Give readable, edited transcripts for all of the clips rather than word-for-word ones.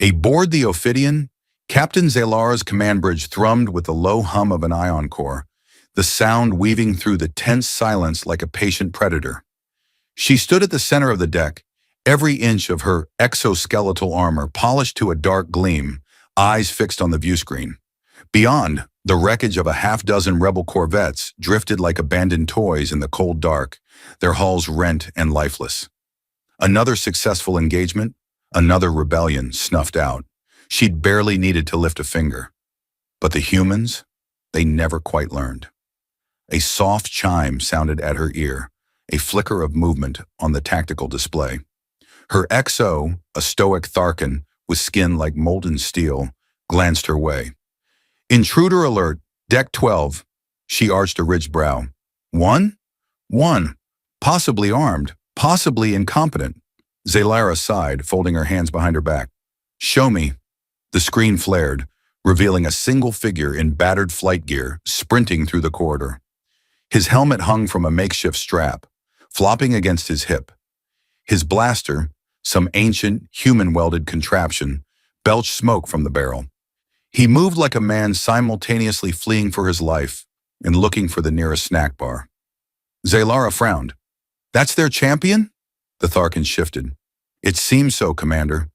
Aboard the Ophidian, Captain Zalara's command bridge thrummed with the low hum of an ion core, the sound weaving through the tense silence like a patient predator. She stood at the center of the deck, every inch of her exoskeletal armor polished to a dark gleam, eyes fixed on the viewscreen. Beyond, the wreckage of a half-dozen rebel corvettes drifted like abandoned toys in the cold dark, their hulls rent and lifeless. Another successful engagement, another rebellion snuffed out. She'd barely needed to lift a finger. But the humans, they never quite learned. A soft chime sounded at her ear, a flicker of movement on the tactical display. Her XO, a stoic Tharkan with skin like molten steel, glanced her way. Intruder alert, deck 12. She arched a ridged brow. One? One. Possibly armed, possibly incompetent. Zalara sighed, folding her hands behind her back. Show me. The screen flared, revealing a single figure in battered flight gear sprinting through the corridor. His helmet hung from a makeshift strap, flopping against his hip. His blaster, some ancient, human-welded contraption, belched smoke from the barrel. He moved like a man simultaneously fleeing for his life and looking for the nearest snack bar. Zalara frowned. That's their champion? The Tharkan shifted. It seems so, Commander.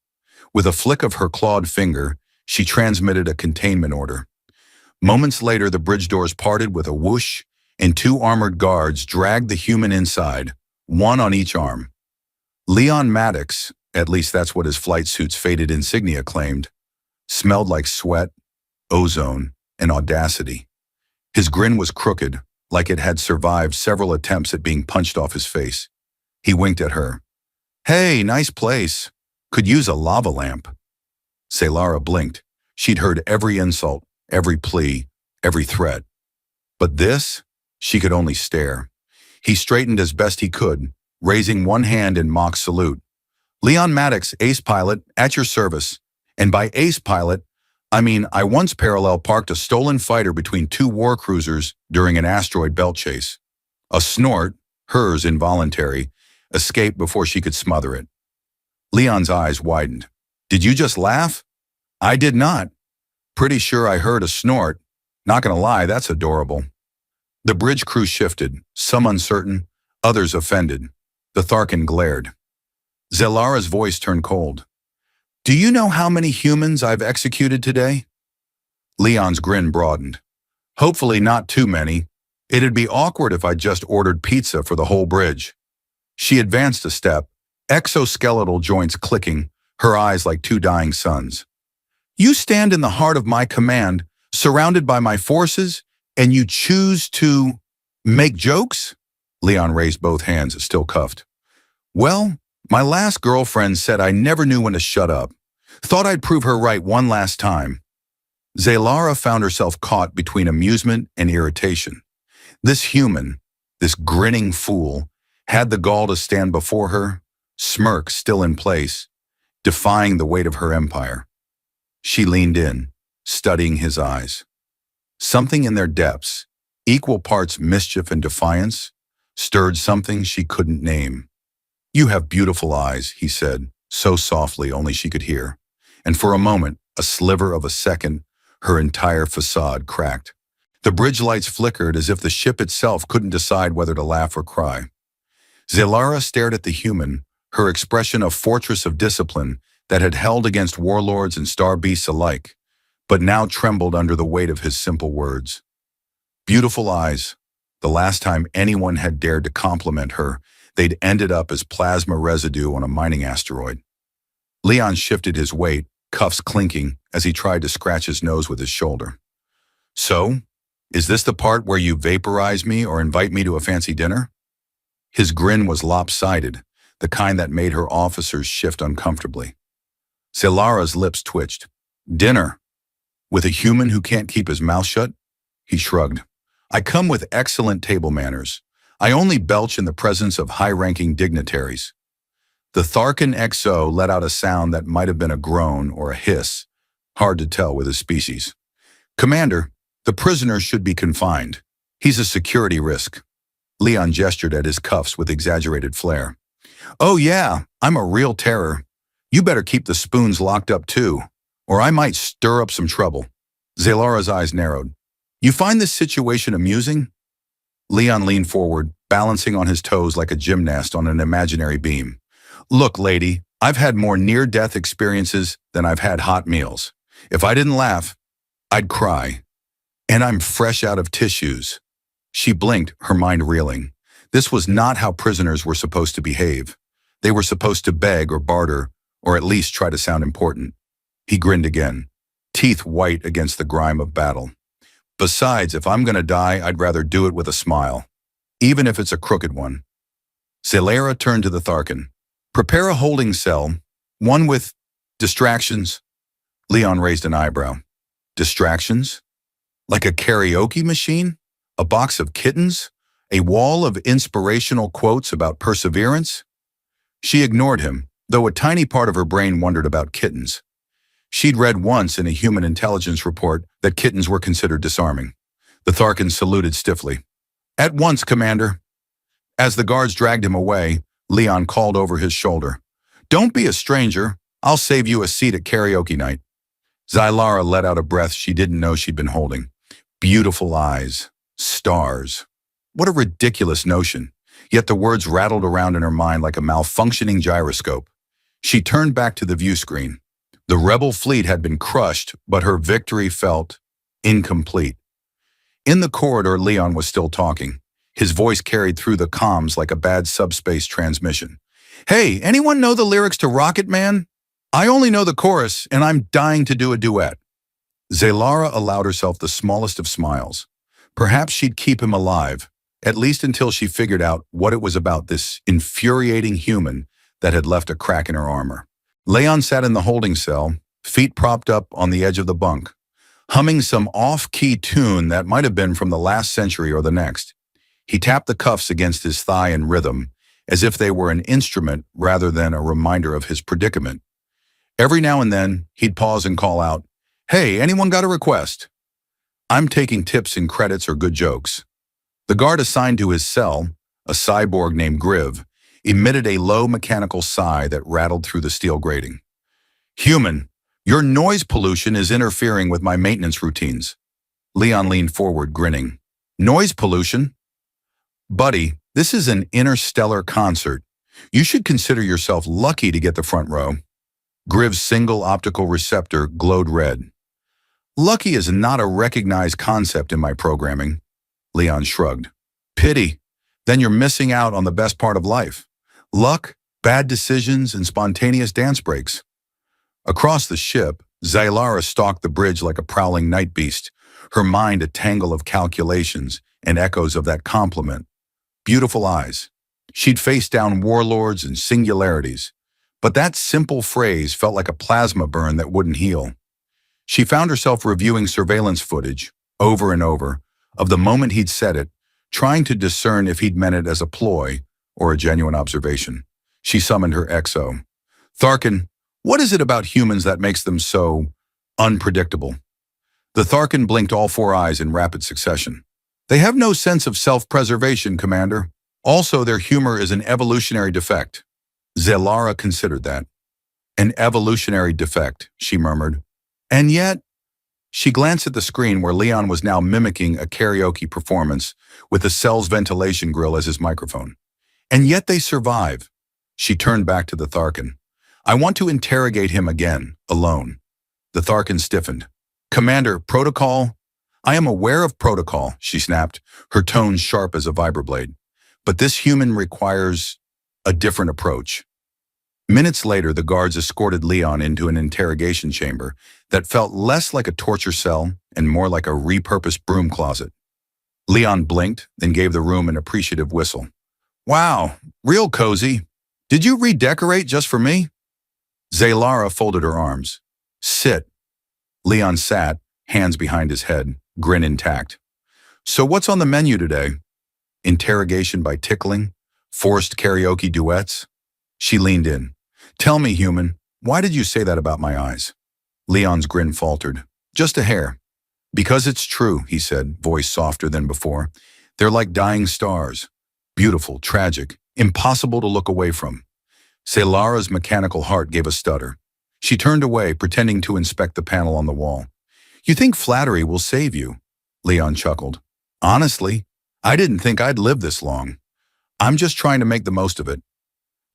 With a flick of her clawed finger, she transmitted a containment order. Moments later, the bridge doors parted with a whoosh, and two armored guards dragged the human inside, one on each arm. Leon Maddox, at least that's what his flight suit's faded insignia claimed, smelled like sweat, ozone, and audacity. His grin was crooked, like it had survived several attempts at being punched off his face. He winked at her. Hey, nice place. Could use a lava lamp. Zalara blinked. She'd heard every insult, every plea, every threat. But this, she could only stare. He straightened as best he could, raising one hand in mock salute. Leon Maddox, ace pilot, at your service. And by ace pilot, I mean I once parallel parked a stolen fighter between two war cruisers during an asteroid belt chase. A snort, hers involuntary, escaped before she could smother it. Leon's eyes widened. Did you just laugh? I did not. Pretty sure I heard a snort. Not gonna lie, that's adorable. The bridge crew shifted, some uncertain, others offended. The Tharkan glared. Zalara's voice turned cold. Do you know how many humans I've executed today? Leon's grin broadened. Hopefully not too many. It'd be awkward if I just ordered pizza for the whole bridge. She advanced a step, exoskeletal joints clicking, her eyes like two dying suns. You stand in the heart of my command, surrounded by my forces, and you choose to make jokes? Leon raised both hands, still cuffed. Well, my last girlfriend said I never knew when to shut up. Thought I'd prove her right one last time. Zalara found herself caught between amusement and irritation. This human, this grinning fool, had the gall to stand before her, smirk still in place, defying the weight of her empire. She leaned in, studying his eyes. Something in their depths, equal parts mischief and defiance, stirred something she couldn't name. You have beautiful eyes, he said, so softly only she could hear. And for a moment, a sliver of a second, her entire facade cracked. The bridge lights flickered as if the ship itself couldn't decide whether to laugh or cry. Zalara stared at the human, her expression a fortress of discipline that had held against warlords and star beasts alike, but now trembled under the weight of his simple words. Beautiful eyes. The last time anyone had dared to compliment her, they'd ended up as plasma residue on a mining asteroid. Leon shifted his weight, cuffs clinking, as he tried to scratch his nose with his shoulder. So, is this the part where you vaporize me or invite me to a fancy dinner? His grin was lopsided, the kind that made her officers shift uncomfortably. Zalara's lips twitched. Dinner? With a human who can't keep his mouth shut? He shrugged. I come with excellent table manners. I only belch in the presence of high-ranking dignitaries. The Tharkan XO let out a sound that might have been a groan or a hiss, hard to tell with his species. Commander, the prisoner should be confined. He's a security risk. Leon gestured at his cuffs with exaggerated flair. Oh yeah, I'm a real terror. You better keep the spoons locked up too, or I might stir up some trouble. Zalara's eyes narrowed. You find this situation amusing? Leon leaned forward, balancing on his toes like a gymnast on an imaginary beam. Look, lady, I've had more near-death experiences than I've had hot meals. If I didn't laugh, I'd cry. And I'm fresh out of tissues. She blinked, her mind reeling. This was not how prisoners were supposed to behave. They were supposed to beg or barter, or at least try to sound important. He grinned again, teeth white against the grime of battle. Besides, if I'm gonna die, I'd rather do it with a smile, even if it's a crooked one. Zalara turned to the Tharkan. Prepare a holding cell, one with distractions. Leon raised an eyebrow. Distractions? Like a karaoke machine? A box of kittens? A wall of inspirational quotes about perseverance? She ignored him, though a tiny part of her brain wondered about kittens. She'd read once in a human intelligence report that kittens were considered disarming. The Tharkan saluted stiffly. At once, Commander. As the guards dragged him away, Leon called over his shoulder. Don't be a stranger. I'll save you a seat at karaoke night. Zalara let out a breath she didn't know she'd been holding. Beautiful eyes. Stars. What a ridiculous notion. Yet the words rattled around in her mind like a malfunctioning gyroscope. She turned back to the view screen. The rebel fleet had been crushed, but her victory felt incomplete. In the corridor, Leon was still talking. His voice carried through the comms like a bad subspace transmission. Hey, anyone know the lyrics to Rocket Man? I only know the chorus, and I'm dying to do a duet. Zalara allowed herself the smallest of smiles. Perhaps she'd keep him alive, at least until she figured out what it was about this infuriating human that had left a crack in her armor. Leon sat in the holding cell, feet propped up on the edge of the bunk, humming some off-key tune that might have been from the last century or the next. He tapped the cuffs against his thigh in rhythm, as if they were an instrument rather than a reminder of his predicament. Every now and then, he'd pause and call out, Hey, anyone got a request? I'm taking tips and credits or good jokes. The guard assigned to his cell, a cyborg named Griv, emitted a low mechanical sigh that rattled through the steel grating. Human, your noise pollution is interfering with my maintenance routines. Leon leaned forward, grinning. Noise pollution? Buddy, this is an interstellar concert. You should consider yourself lucky to get the front row. Griv's single optical receptor glowed red. Lucky is not a recognized concept in my programming. Leon shrugged. Pity. Then you're missing out on the best part of life. Luck, bad decisions, and spontaneous dance breaks. Across the ship, Zalara stalked the bridge like a prowling night beast, her mind a tangle of calculations and echoes of that compliment. Beautiful eyes. She'd faced down warlords and singularities, but that simple phrase felt like a plasma burn that wouldn't heal. She found herself reviewing surveillance footage, over and over, of the moment he'd said it, trying to discern if he'd meant it as a ploy or a genuine observation. She summoned her XO. Tharkan, what is it about humans that makes them so unpredictable? The Tharkan blinked all four eyes in rapid succession. They have no sense of self-preservation, Commander. Also, their humor is an evolutionary defect. Zalara considered that. An evolutionary defect, she murmured. And yet, she glanced at the screen where Leon was now mimicking a karaoke performance with the cell's ventilation grill as his microphone. And yet they survive. She turned back to the Tharkan. I want to interrogate him again, alone. The Tharkan stiffened. Commander, protocol? I am aware of protocol, she snapped, her tone sharp as a vibroblade. But this human requires a different approach. Minutes later, the guards escorted Leon into an interrogation chamber that felt less like a torture cell and more like a repurposed broom closet. Leon blinked, then gave the room an appreciative whistle. Wow, real cozy. Did you redecorate just for me? Zalara folded her arms. Sit. Leon sat, hands behind his head, grin intact. So what's on the menu today? Interrogation by tickling? Forced karaoke duets? She leaned in. Tell me, human, why did you say that about my eyes? Leon's grin faltered. Just a hair. Because it's true, he said, voice softer than before. They're like dying stars. Beautiful, tragic, impossible to look away from. Celara's mechanical heart gave a stutter. She turned away, pretending to inspect the panel on the wall. You think flattery will save you? Leon chuckled. Honestly, I didn't think I'd live this long. I'm just trying to make the most of it.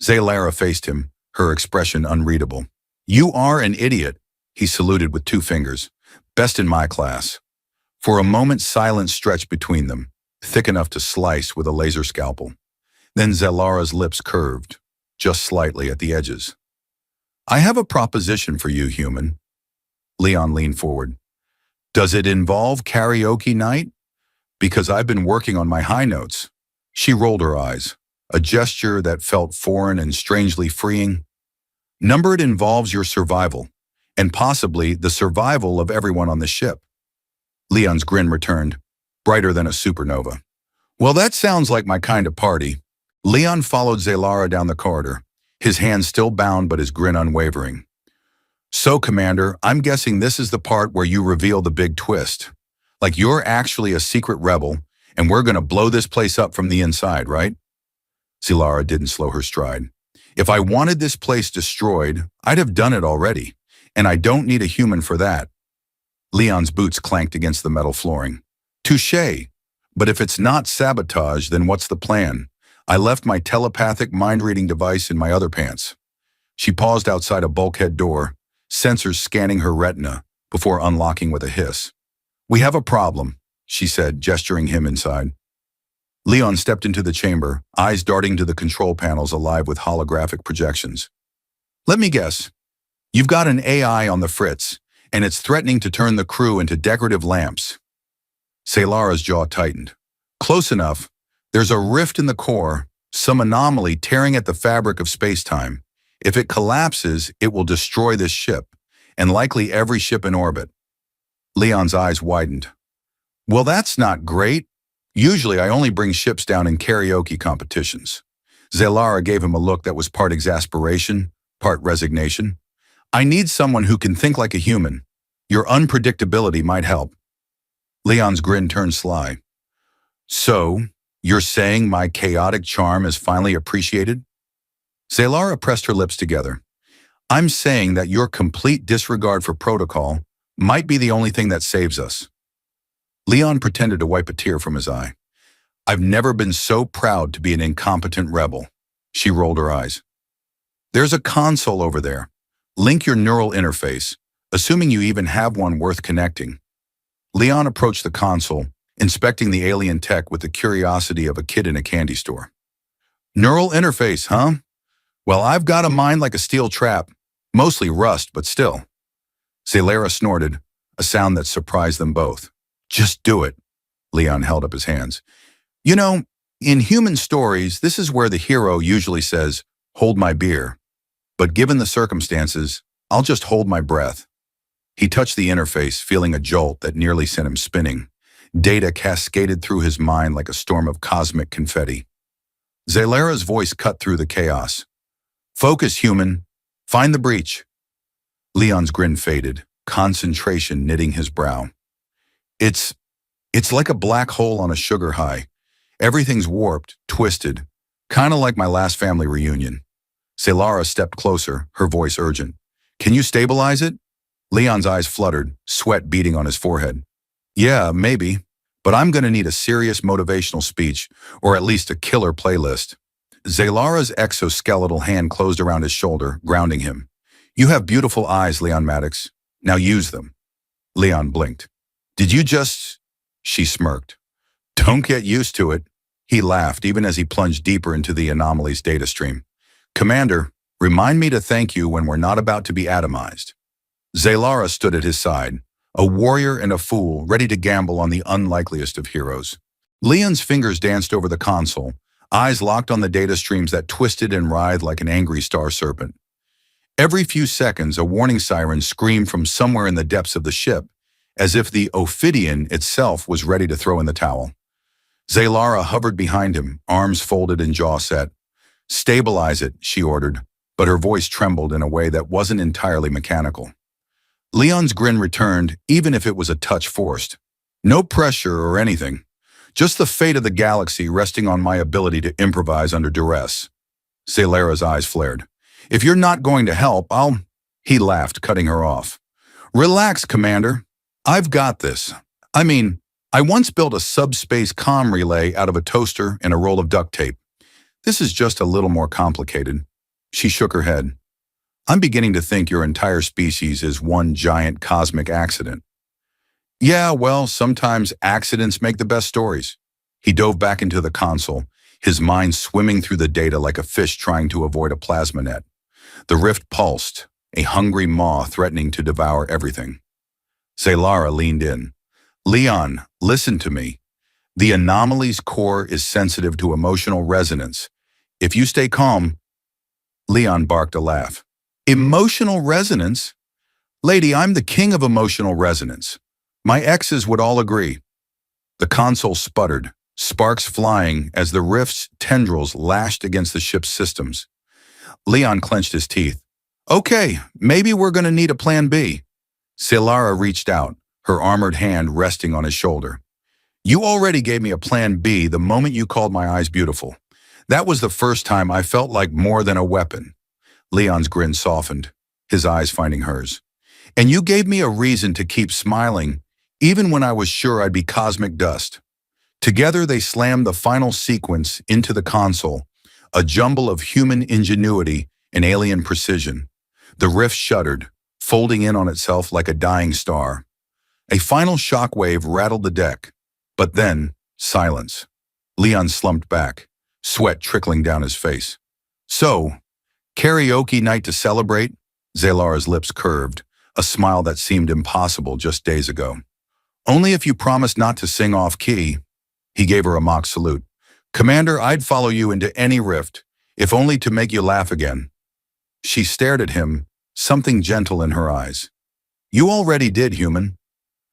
Zelara faced him, her expression unreadable. You are an idiot, he saluted with 2 fingers. Best in my class. For a moment, silence stretched between them, thick enough to slice with a laser scalpel. Then Zelara's lips curved, just slightly at the edges. I have a proposition for you, human. Leon leaned forward. Does it involve karaoke night? Because I've been working on my high notes. She rolled her eyes, a gesture that felt foreign and strangely freeing. Number, it involves your survival, and possibly the survival of everyone on the ship. Leon's grin returned, brighter than a supernova. Well, that sounds like my kind of party. Leon followed Zelara down the corridor, his hands still bound but his grin unwavering. So, Commander, I'm guessing this is the part where you reveal the big twist. Like you're actually a secret rebel, and we're gonna blow this place up from the inside, right? Zelara didn't slow her stride. If I wanted this place destroyed, I'd have done it already, and I don't need a human for that. Leon's boots clanked against the metal flooring. Touché. But if it's not sabotage, then what's the plan? I left my telepathic mind-reading device in my other pants. She paused outside a bulkhead door, sensors scanning her retina, before unlocking with a hiss. We have a problem, she said, gesturing him inside. Leon stepped into the chamber, eyes darting to the control panels alive with holographic projections. Let me guess. You've got an AI on the fritz, and it's threatening to turn the crew into decorative lamps. Celara's jaw tightened. Close enough. There's a rift in the core, some anomaly tearing at the fabric of space-time. If it collapses, it will destroy this ship, and likely every ship in orbit. Leon's eyes widened. Well, that's not great. Usually I only bring ships down in karaoke competitions. Zelara gave him a look that was part exasperation, part resignation. I need someone who can think like a human. Your unpredictability might help. Leon's grin turned sly. So, you're saying my chaotic charm is finally appreciated? Zelara pressed her lips together. I'm saying that your complete disregard for protocol might be the only thing that saves us. Leon pretended to wipe a tear from his eye. I've never been so proud to be an incompetent rebel. She rolled her eyes. There's a console over there. Link your neural interface, assuming you even have one worth connecting. Leon approached the console, inspecting the alien tech with the curiosity of a kid in a candy store. Neural interface, huh? Well, I've got a mind like a steel trap. Mostly rust, but still. Zelara snorted, a sound that surprised them both. Just do it. Leon held up his hands. You know, in human stories, this is where the hero usually says, hold my beer. But given the circumstances, I'll just hold my breath. He touched the interface, feeling a jolt that nearly sent him spinning. Data cascaded through his mind like a storm of cosmic confetti. Zelara's voice cut through the chaos. Focus, human. Find the breach. Leon's grin faded, concentration knitting his brow. It's like a black hole on a sugar high. Everything's warped, twisted, kind of like my last family reunion. Zelara stepped closer, her voice urgent. Can you stabilize it? Leon's eyes fluttered, sweat beading on his forehead. Yeah, maybe, but I'm going to need a serious motivational speech, or at least a killer playlist. Zelara's exoskeletal hand closed around his shoulder, grounding him. You have beautiful eyes, Leon Maddox. Now use them. Leon blinked. Did you just... She smirked. Don't get used to it. He laughed, even as he plunged deeper into the anomaly's data stream. Commander, remind me to thank you when we're not about to be atomized. Zelara stood at his side, a warrior and a fool ready to gamble on the unlikeliest of heroes. Leon's fingers danced over the console, eyes locked on the data streams that twisted and writhed like an angry star serpent. Every few seconds, a warning siren screamed from somewhere in the depths of the ship, as if the Ophidian itself was ready to throw in the towel. Zelara hovered behind him, arms folded and jaw set. Stabilize it, she ordered, but her voice trembled in a way that wasn't entirely mechanical. Leon's grin returned, even if it was a touch forced. No pressure or anything. Just the fate of the galaxy resting on my ability to improvise under duress. Zelara's eyes flared. If you're not going to help, I'll... He laughed, cutting her off. Relax, Commander. I've got this. I mean, I once built a subspace comm relay out of a toaster and a roll of duct tape. This is just a little more complicated. She shook her head. I'm beginning to think your entire species is one giant cosmic accident. Yeah, well, sometimes accidents make the best stories. He dove back into the console, his mind swimming through the data like a fish trying to avoid a plasma net. The rift pulsed, a hungry maw threatening to devour everything. Zalara leaned in. Leon, listen to me. The anomaly's core is sensitive to emotional resonance. If you stay calm... Leon barked a laugh. Emotional resonance? Lady, I'm the king of emotional resonance. My exes would all agree. The console sputtered, sparks flying as the rift's tendrils lashed against the ship's systems. Leon clenched his teeth. Okay, maybe we're going to need a plan B. Zalara reached out, her armored hand resting on his shoulder. You already gave me a plan B the moment you called my eyes beautiful. That was the first time I felt like more than a weapon. Leon's grin softened, his eyes finding hers. And you gave me a reason to keep smiling, even when I was sure I'd be cosmic dust. Together they slammed the final sequence into the console, a jumble of human ingenuity and alien precision. The rift shuddered, folding in on itself like a dying star. A final shockwave rattled the deck, but then silence. Leon slumped back, sweat trickling down his face. So, karaoke night to celebrate? Zalara's lips curved, a smile that seemed impossible just days ago. Only if you promise not to sing off-key. He gave her a mock salute. Commander, I'd follow you into any rift, if only to make you laugh again. She stared at him, something gentle in her eyes. You already did, human.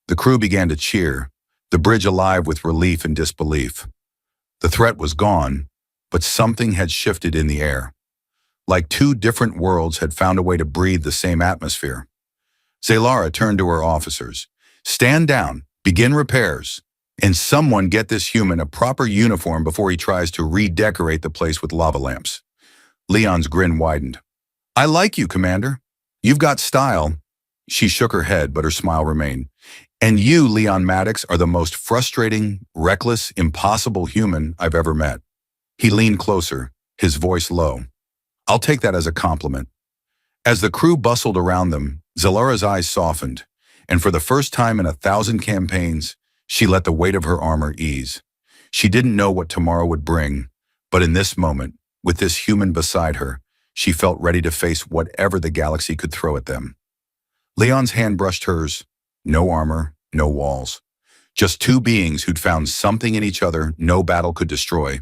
The crew began to cheer, the bridge alive with relief and disbelief. The threat was gone, but something had shifted in the air. Like two different worlds had found a way to breathe the same atmosphere. Zalara turned to her officers. Stand down, begin repairs, and someone get this human a proper uniform before he tries to redecorate the place with lava lamps. Leon's grin widened. I like you, Commander. You've got style. She shook her head, but her smile remained. And you, Leon Maddox, are the most frustrating, reckless, impossible human I've ever met. He leaned closer, his voice low. I'll take that as a compliment. As the crew bustled around them, Zalara's eyes softened, and for the first time in 1,000 campaigns, she let the weight of her armor ease. She didn't know what tomorrow would bring, but in this moment, with this human beside her, she felt ready to face whatever the galaxy could throw at them. Leon's hand brushed hers. No armor, no walls. Just two beings who'd found something in each other no battle could destroy.